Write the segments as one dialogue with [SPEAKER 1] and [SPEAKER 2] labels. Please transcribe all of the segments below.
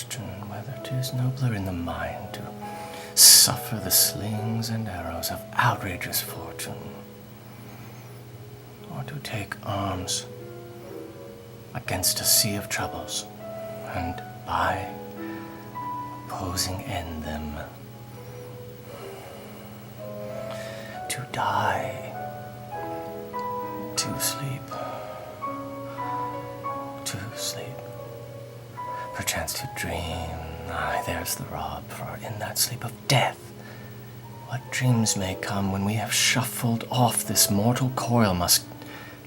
[SPEAKER 1] question whether 'tis nobler in the mind to suffer the slings and arrows of outrageous fortune, or to take arms against a sea of troubles, and by opposing end them, to die, to sleep, perchance to dream. Aye, there's the rub, for in that sleep of death, what dreams may come when we have shuffled off this mortal coil must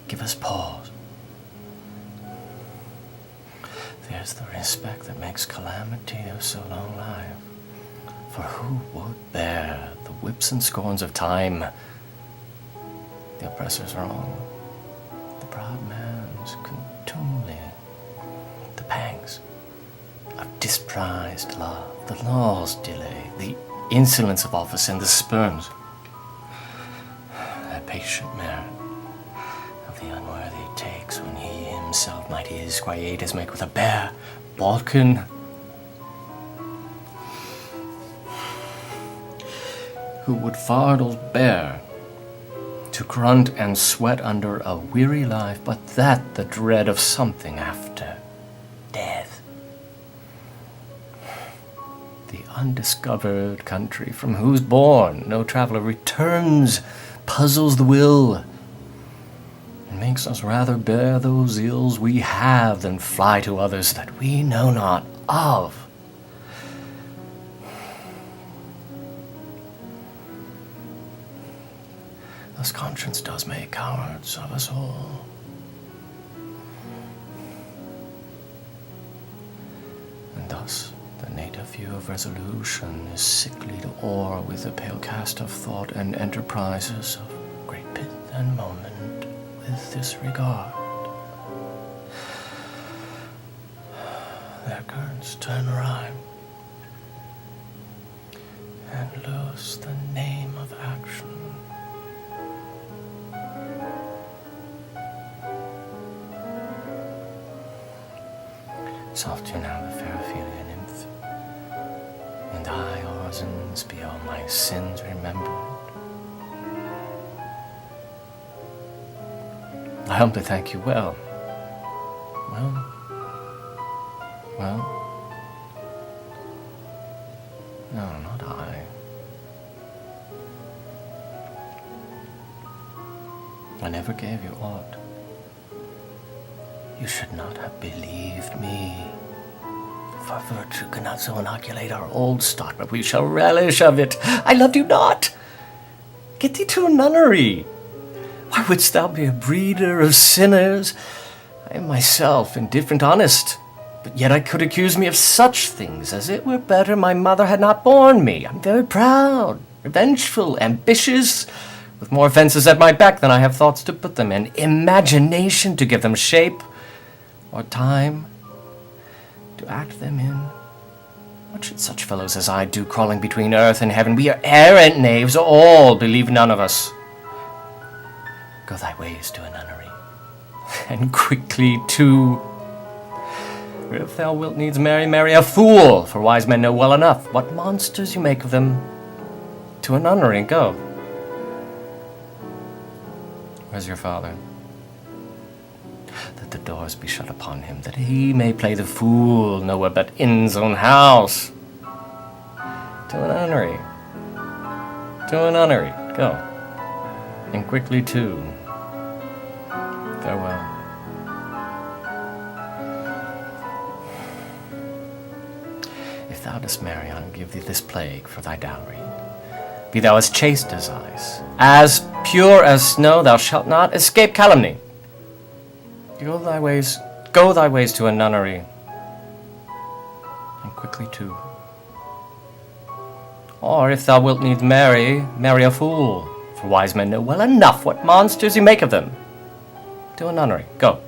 [SPEAKER 1] give us pause. There's the respect that makes calamity of so long life. For who would bear the whips and scorns of time, the oppressor's wrong, the proud man's contumely, the pangs of disprized love, the law's delay, the insolence of office, and the spurns, that patient merit of the unworthy takes when he himself might his quietus make with a bare bodkin. Who would fardels bear to grunt and sweat under a weary life, but that the dread of something after death? The undiscovered country from whose bourne no traveller returns puzzles the will, and makes us rather bear those ills we have than fly to others that we know not of. Thus conscience does make cowards of us all. And thus the native view of resolution is sickly to o'er with the pale cast of thought, and enterprises of great pith and moment with disregard. Their currents turn awry, and lose the name of action. Soft you now the fair Ophelia nymph, and I, orisons, be all my sins remembered. I humbly thank you well. No, not I. I never gave you aught. You should not have believed me. For virtue cannot so inoculate our old stock, but we shall relish of it. I loved you not. Get thee to a nunnery. Why wouldst thou be a breeder of sinners? I am myself indifferent honest, but yet I could accuse me of such things as it were better my mother had not borne me. I'm very proud, revengeful, ambitious, with more offences at my back than I have thoughts to put them in, imagination to give them shape, or time to act them in. What should such fellows as I do, crawling between earth and heaven? We are errant knaves all, believe none of us. Go thy ways to a nunnery, and quickly too. For if thou wilt needs marry a fool, for wise men know well enough what monsters you make of them. To a nunnery, go. Where's your father? That the doors be shut upon him, that he may play the fool nowhere but in his own house. To a nunnery. To a nunnery, go. And quickly too. Farewell. If thou dost marry, I'll give thee this plague for thy dowry. Be thou as chaste as ice, as pure as snow, thou shalt not escape calumny. Go thy ways to a nunnery, and quickly too. Or if thou wilt needs marry a fool, for wise men know well enough what monsters you make of them. To a nunnery, go.